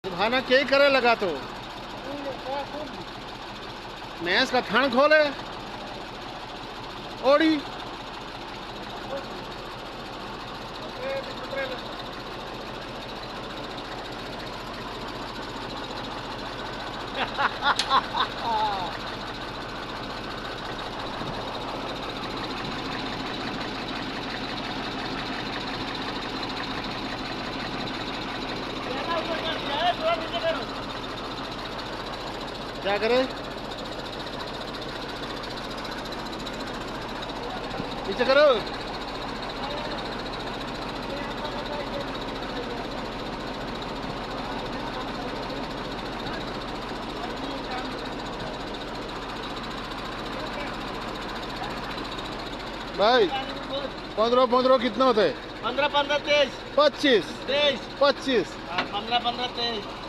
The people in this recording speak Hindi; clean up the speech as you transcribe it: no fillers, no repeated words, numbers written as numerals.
भाना के करे लगा तो भैंस का थान खोले ओड़ी क्या करे पीछे करो भाई 15 कितना होता है 15 15 23 25 23 25 15 15 23